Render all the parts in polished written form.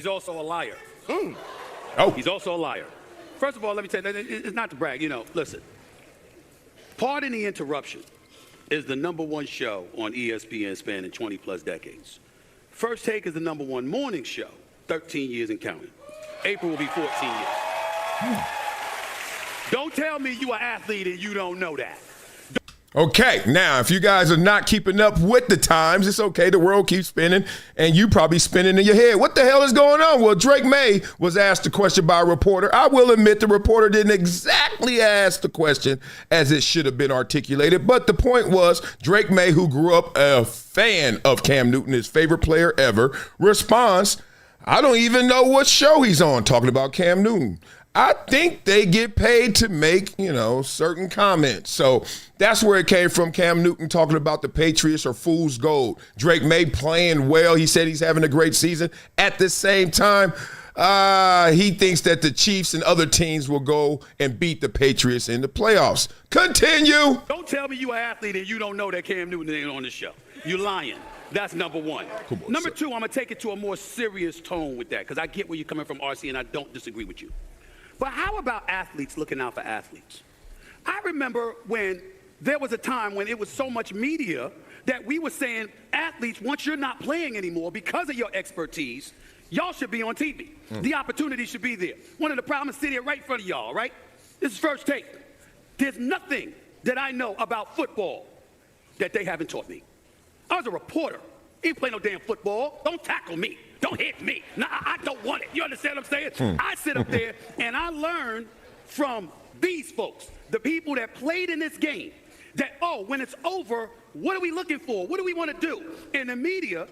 He's also a liar. Oh. He's also a liar. First of all, let me tell you, it's not to brag. Listen, Pardon the Interruption is the #1 show on ESPN spanning 20-plus decades. First Take is the #1 morning show, 13 years and counting. April will be 14 years. Don't tell me you're an athlete and you don't know that. Okay, now, if you guys are not keeping up with the times, it's okay. The world keeps spinning, and you probably spinning in your head. What the hell is going on? Well, Drake Maye was asked a question by a reporter. I will admit the reporter didn't exactly ask the question as it should have been articulated, but the point was Drake Maye, who grew up a fan of Cam Newton, his favorite player ever, responds, I don't even know what show he's on, talking about Cam Newton. I think they get paid to make, certain comments. So that's where it came from. Cam Newton talking about the Patriots are fool's gold. Drake Maye playing well. He said he's having a great season. At the same time, he thinks that the Chiefs and other teams will go and beat the Patriots in the playoffs. Continue. Don't tell me you're an athlete and you don't know that Cam Newton ain't on the show. You're lying. That's #1. Number 2, I'm going to take it to a more serious tone with that because I get where you're coming from, RC, and I don't disagree with you. But how about athletes looking out for athletes? I remember when there was a time when it was so much media that we were saying, athletes, once you're not playing anymore because of your expertise, y'all should be on TV. The opportunity should be there. One of the problems sitting here right in front of y'all, right? This is First Take. There's nothing that I know about football that they haven't taught me. I was a reporter. Ain't play no damn football. Don't tackle me. Don't hit me. No, I don't want it. You understand what I'm saying? I sit up there and I learn from these folks, the people that played in this game, that, when it's over, what are we looking for? What do we want to do? And the media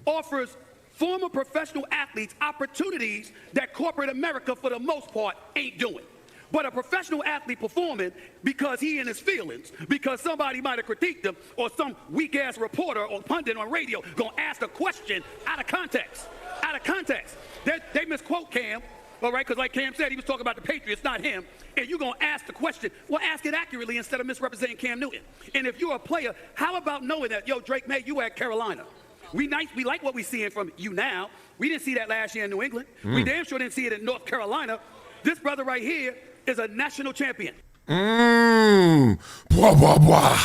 offers former professional athletes opportunities that corporate America, for the most part, ain't doing. But a professional athlete performing because he in his feelings, because somebody might have critiqued him, or some weak-ass reporter or pundit on radio gonna ask a question out of context. Out of context. They misquote Cam, all right, because like Cam said, he was talking about the Patriots, not him, and you're gonna ask the question, well, ask it accurately instead of misrepresenting Cam Newton. And if you're a player, how about knowing that, Drake Maye, you were at Carolina. We like what we're seeing from you now. We didn't see that last year in New England. We damn sure didn't see it in North Carolina. This brother right here is a national champion. Blah, blah, blah.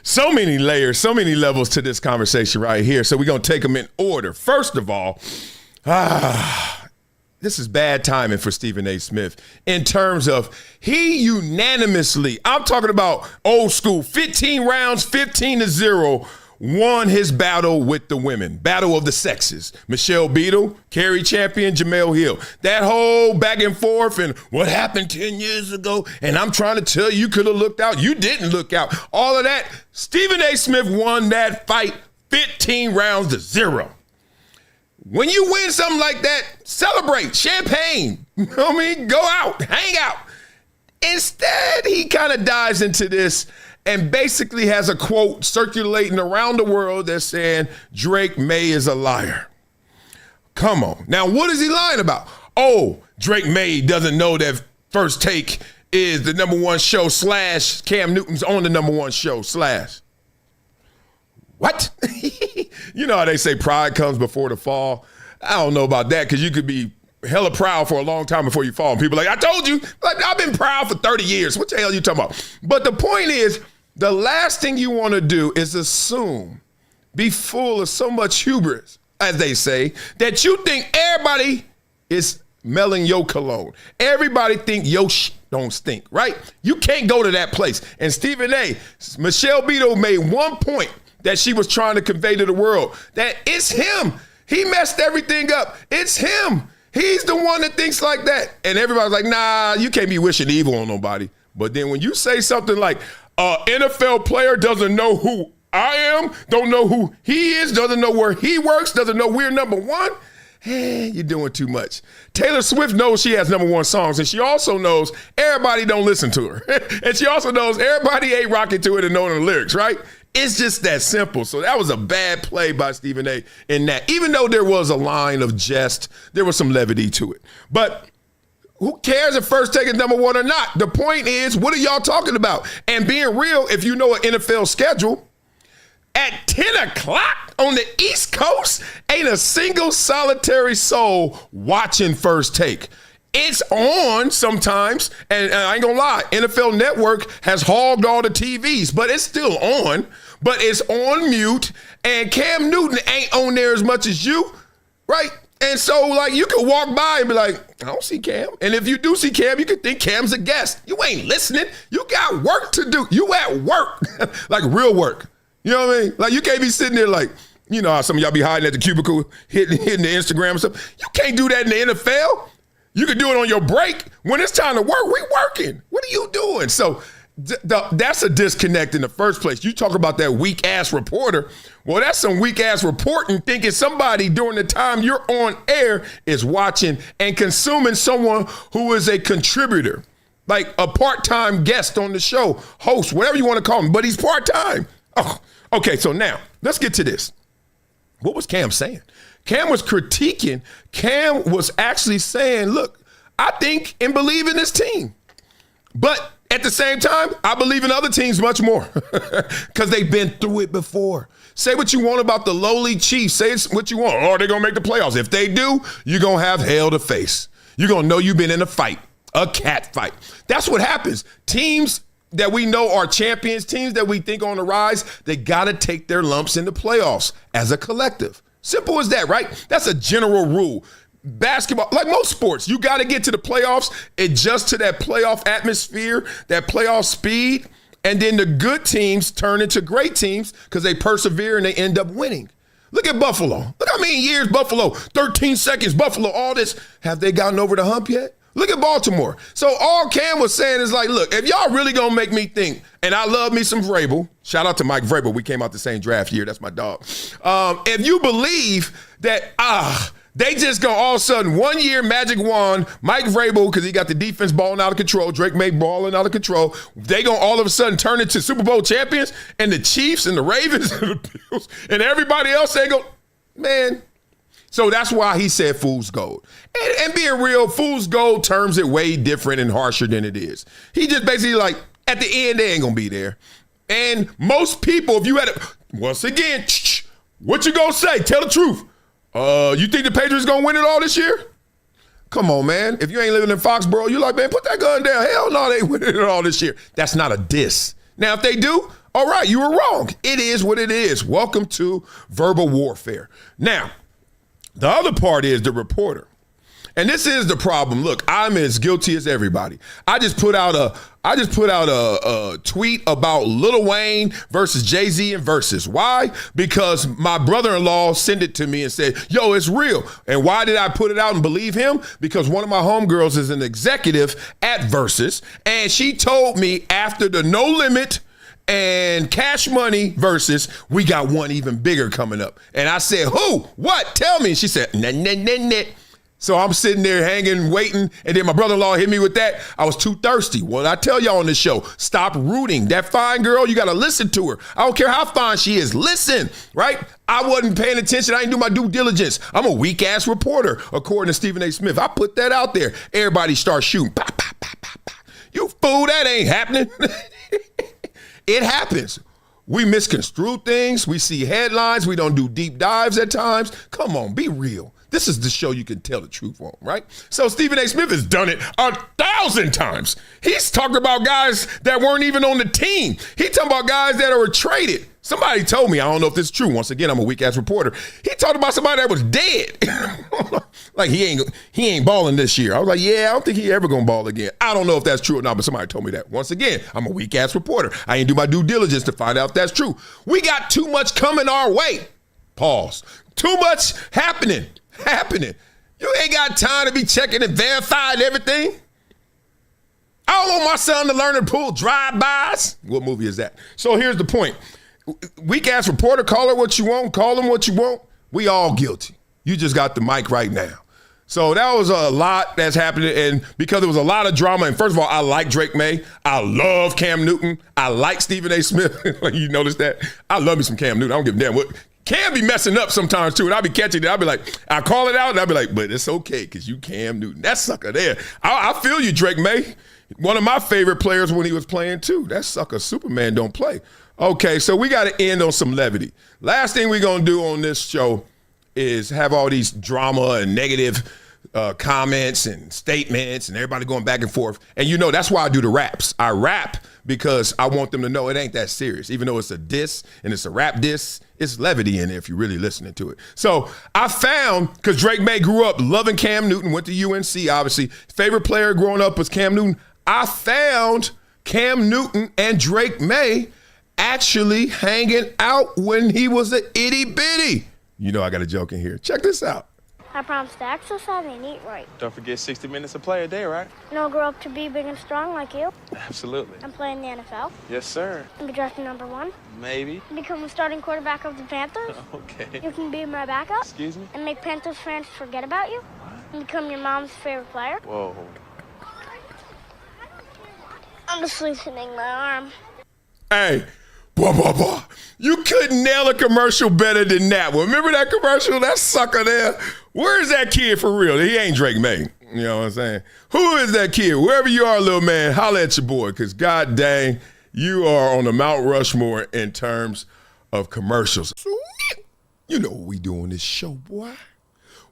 So many layers, so many levels to this conversation right here. So we're going to take them in order. First of all, this is bad timing for Stephen A. Smith in terms of he unanimously, I'm talking about old school, 15 rounds, 15-0, won his battle with the women, battle of the sexes. Michelle Beadle, Kerry Champion, Jamel Hill. That whole back and forth and what happened 10 years ago, and I'm trying to tell you could have looked out. You didn't look out. All of that. Stephen A. Smith won that fight 15 rounds to 0. When you win something like that, celebrate, champagne. You know what I mean? Go out, hang out. Instead, he kind of dives into this and basically has a quote circulating around the world that's saying Drake Maye is a liar. Come on. Now, what is he lying about? Drake Maye doesn't know that First Take is the #1 show / Cam Newton's on the #1 show / What? You know how they say pride comes before the fall? I don't know about that because you could be hella proud for a long time before you fall. And people are like, I told you, like, I've been proud for 30 years. What the hell are you talking about? But the point is, the last thing you want to do is assume, be full of so much hubris, as they say, that you think everybody is smelling your cologne. Everybody think your don't stink, right? You can't go to that place. And Stephen A., Michelle Beadle made one point that she was trying to convey to the world, that it's him. He messed everything up. It's him. He's the one that thinks like that. And everybody's like, nah, you can't be wishing evil on nobody. But then when you say something like, NFL player doesn't know who I am, don't know who he is, doesn't know where he works, doesn't know we're #1, you're doing too much. Taylor Swift knows she has #1 songs, and she also knows everybody don't listen to her. And she also knows everybody ain't rocking to it and knowing the lyrics, right? It's just that simple. So that was a bad play by Stephen A. in that. Even though there was a line of jest, there was some levity to it. But who cares if First Take is #1 or not? The point is, what are y'all talking about? And being real, if you know an NFL schedule, at 10 o'clock on the East Coast, ain't a single solitary soul watching First Take. It's on sometimes, and I ain't gonna lie, NFL Network has hogged all the TVs, but it's still on, but it's on mute, and Cam Newton ain't on there as much as you, right? And so, like, you could walk by and be like, I don't see Cam. And if you do see Cam, you could think Cam's a guest. You ain't listening. You got work to do. You at work, like real work. You know what I mean? Like, you can't be sitting there like, you know how some of y'all be hiding at the cubicle, hitting the Instagram and stuff. You can't do that in the NFL. You can do it on your break. When it's time to work, we working. What are you doing? So that's a disconnect in the first place. You talk about that weak-ass reporter. Well, that's some weak-ass reporting, thinking somebody during the time you're on air is watching and consuming someone who is a contributor, like a part-time guest on the show, host, whatever you want to call him, but he's part-time. Oh, okay, so now let's get to this. What was Cam saying? Cam was critiquing. Cam was actually saying, look, I think and believe in this team. But at the same time, I believe in other teams much more because they've been through it before. Say what you want about the lowly Chiefs. Say what you want. Oh, they're going to make the playoffs. If they do, you're going to have hell to face. You're going to know you've been in a fight, a cat fight. That's what happens. Teams that we know are champions, teams that we think are on the rise, they got to take their lumps in the playoffs as a collective. Simple as that, right? That's a general rule. Basketball, like most sports, you got to get to the playoffs, adjust to that playoff atmosphere, that playoff speed, and then the good teams turn into great teams because they persevere and they end up winning. Look at Buffalo. Look how many years Buffalo, 13 seconds, Buffalo, all this. Have they gotten over the hump yet? Look at Baltimore. So all Cam was saying is like, look, if y'all really going to make me think, and I love me some Vrabel, shout out to Mike Vrabel, we came out the same draft year, that's my dog. If you believe that, they just go all of a sudden, 1 year magic wand, Mike Vrabel, because he got the defense balling out of control, Drake May balling out of control, they going to all of a sudden turn into Super Bowl champions, and the Chiefs and the Ravens and the Bills and everybody else, they go, man. So that's why he said fool's gold. And being real, fool's gold terms it way different and harsher than it is. He just basically like, at the end, they ain't going to be there. And most people, if you had once again, what you going to say? Tell the truth. You think the Patriots going to win it all this year? Come on, man. If you ain't living in Foxborough, you're like, man, put that gun down. Hell no, they ain't winning it all this year. That's not a diss. Now, if they do, all right, you were wrong. It is what it is. Welcome to verbal warfare. Now, the other part is the reporter. And this is the problem. Look, I'm as guilty as everybody. I just put out a tweet about Lil Wayne versus Jay-Z and Versus. Why? Because my brother-in-law sent it to me and said, yo, it's real. And why did I put it out and believe him? Because one of my homegirls is an executive at Versus, and she told me after the No Limit and Cash Money Versus, we got one even bigger coming up. And I said, who? What? Tell me. And she said, nah. So I'm sitting there hanging, waiting, and then my brother-in-law hit me with that. I was too thirsty. Well, I tell y'all on this show, stop rooting. That fine girl, you got to listen to her. I don't care how fine she is. Listen, right? I wasn't paying attention. I didn't do my due diligence. I'm a weak-ass reporter, according to Stephen A. Smith. I put that out there. Everybody starts shooting. Pop, pop, pop, pop, pop. You fool, that ain't happening. It happens. We misconstrue things. We see headlines. We don't do deep dives at times. Come on, be real. This is the show you can tell the truth on, right? So Stephen A. Smith has done it 1,000 times. He's talking about guys that weren't even on the team. He's talking about guys that are traded. Somebody told me, I don't know if this is true. Once again, I'm a weak-ass reporter. He talked about somebody that was dead. Like he ain't balling this year. I was like, yeah, I don't think he ever gonna ball again. I don't know if that's true or not, but somebody told me that. Once again, I'm a weak-ass reporter. I ain't do my due diligence to find out if that's true. We got too much coming our way. Pause. Too much happening. You ain't got time to be checking and verifying everything. I don't want my son to learn to pull drive-bys. What movie is that? So here's the point. Weak-ass reporter, call her what you want, call him what you want. We all guilty. You just got the mic right now. So that was a lot that's happening, and because there was a lot of drama, and first of all, I like Drake May. I love Cam Newton. I like Stephen A. Smith. You notice that? I love me some Cam Newton. I don't give a damn what. Cam be messing up sometimes too, and I'll be catching it. I'll be like, I call it out, and I'll be like, but it's okay because you Cam Newton. That sucker there. I feel you, Drake May. One of my favorite players when he was playing too. That sucker Superman don't play. Okay, so we got to end on some levity. Last thing we're going to do on this show is have all these drama and negative comments and statements and everybody going back and forth. And you know, that's why I do the raps. I rap because I want them to know it ain't that serious. Even though it's a diss and it's a rap diss, it's levity in it if you're really listening to it. So I found, because Drake Maye grew up loving Cam Newton, went to UNC, obviously. Favorite player growing up was Cam Newton. I found Cam Newton and Drake Maye actually hanging out when he was an itty bitty. You know I got a joke in here. Check this out. I promise to exercise and eat right. Don't forget 60 minutes of play a day, right? And I'll grow up to be big and strong like you. Absolutely. And play in the NFL. Yes, sir. And be drafted #1. Maybe. And become the starting quarterback of the Panthers. Okay. You can be my backup. Excuse me? And make Panthers fans forget about you. And become your mom's favorite player. Whoa. I'm just loosening my arm. Hey, blah, blah, blah. You couldn't nail a commercial better than that one. Remember that commercial? That sucker there? Where's that kid for real? He ain't Drake Maye. You know what I'm saying? Who is that kid? Wherever you are, little man, holla at your boy, because god dang, you are on the Mount Rushmore in terms of commercials. You know what we do on this show, boy.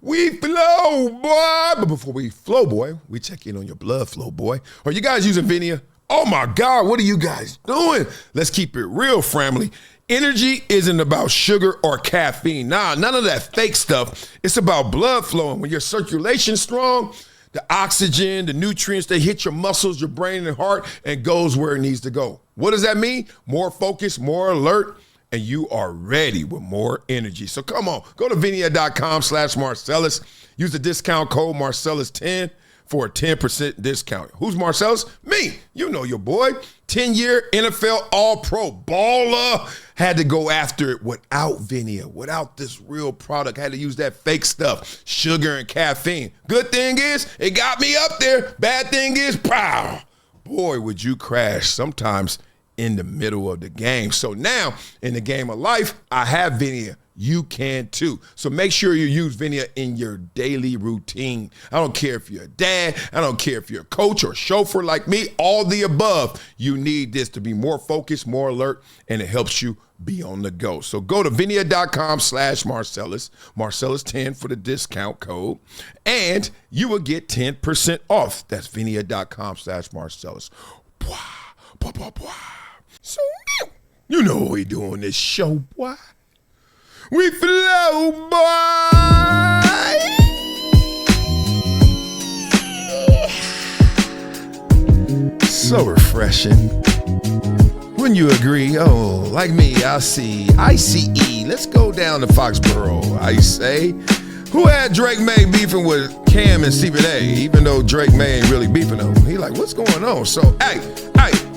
We flow, boy. But before we flow, boy, we check in on your blood flow, boy. Are you guys using VINIA? Oh my God, what are you guys doing? Let's keep it real, family. Energy isn't about sugar or caffeine. Nah, none of that fake stuff. It's about blood flowing. When your circulation's strong, the oxygen, the nutrients, they hit your muscles, your brain and heart, and goes where it needs to go. What does that mean? More focus, more alert, and you are ready with more energy. So come on, go to VINIA.com/Marcellus. Use the discount code Marcellus10 for a 10% discount. Who's Marcellus? Me. You know your boy. 10-year NFL All-Pro baller. Had to go after it without VINIA, without this real product. Had to use that fake stuff, sugar and caffeine. Good thing is, it got me up there. Bad thing is, pow. Boy, would you crash sometimes in the middle of the game. So now, in the game of life, I have VINIA. You can too. So make sure you use VINIA in your daily routine. I don't care if you're a dad. I don't care if you're a coach or chauffeur like me. All the above. You need this to be more focused, more alert, and it helps you be on the go. So go to VINIA.com/Marcellus, Marcellus10 for the discount code, and you will get 10% off. That's VINIA.com/Marcellus. So you know what we do on this show, boy. We flow, boy. So refreshing. Wouldn't you agree? Oh, like me, I see ICE. Let's go down to Foxborough, I say. Who had Drake Maye beefing with Cam and Stephen A, even though Drake Maye ain't really beefing them? He like, what's going on? So, hey,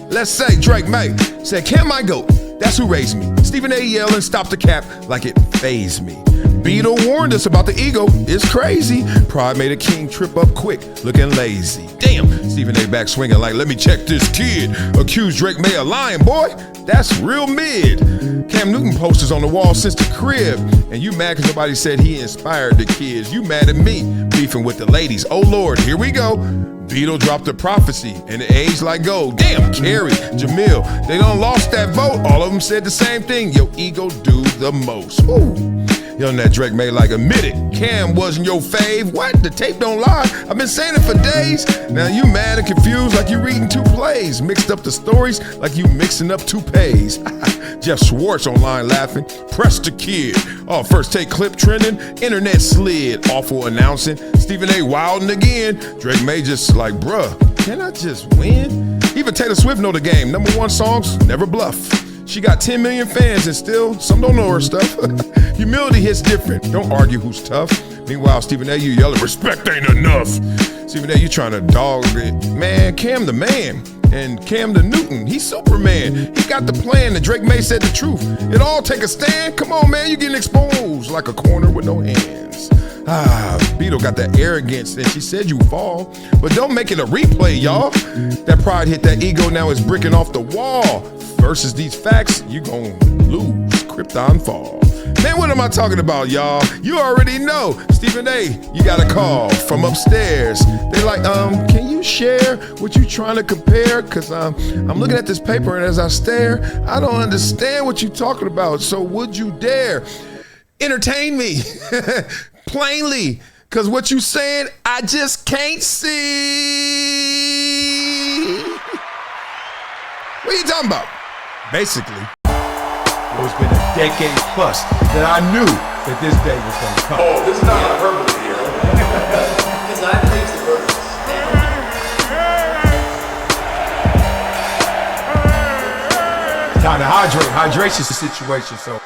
let's say Drake Maye said, Cam my GOAT. That's who raised me. Stephen A yelling, stop the cap like it fazed me. Beetle warned us about the ego. It's crazy. Pride made a king trip up quick, looking lazy. Damn, Stephen A back swinging like, let me check this kid. Accused Drake Maye of lying, boy. That's real mid. Cam Newton posters on the wall since the crib. And you mad because nobody said he inspired the kids. You mad at me, beefing with the ladies. Oh Lord, here we go. Beetle dropped a prophecy and the age like gold. Damn, Carrie, Jamil, they done lost that vote. All of them said the same thing. Your ego do the most. Ooh. Young that Drake Maye like admit it. Cam wasn't your fave. What? The tape don't lie. I've been saying it for days. Now you mad and confused like you reading two plays. Mixed up the stories like you mixing up toupees. Jeff Schwartz online laughing. Press the kid. Oh, first take clip trending. Internet slid. Awful announcing. Stephen A wilding again. Drake Maye just like, bruh, can I just win? Even Taylor Swift know the game. #1 songs, never bluff. She got 10 million fans and still some don't know her stuff. Humility hits different. Don't argue who's tough. Meanwhile, Stephen A, you yelling, respect ain't enough. Stephen A, you trying to dog it. Man, Cam the man. And Cam the Newton, he's Superman. He got the plan, and Drake Maye said the truth. It all take a stand. Come on, man, you getting exposed like a corner with no hands. Beetle got that arrogance, and she said you fall. But don't make it a replay, y'all. That pride hit that ego, now it's bricking off the wall. Versus these facts, you gon' lose. Krypton fall. Man, what am I talking about, y'all? You already know. Stephen A, you got a call from upstairs. They like, can you share what you trying to compare? Because I'm looking at this paper, and as I stare, I don't understand what you talking about. So would you dare entertain me plainly? Because what you saying, I just can't see. What are you talking about? Basically. It's been a decade plus that I knew that this day was going to come. Oh, this is not hyperbole here. Because I believe the verse. Time to hydrate. Hydration's the situation, so.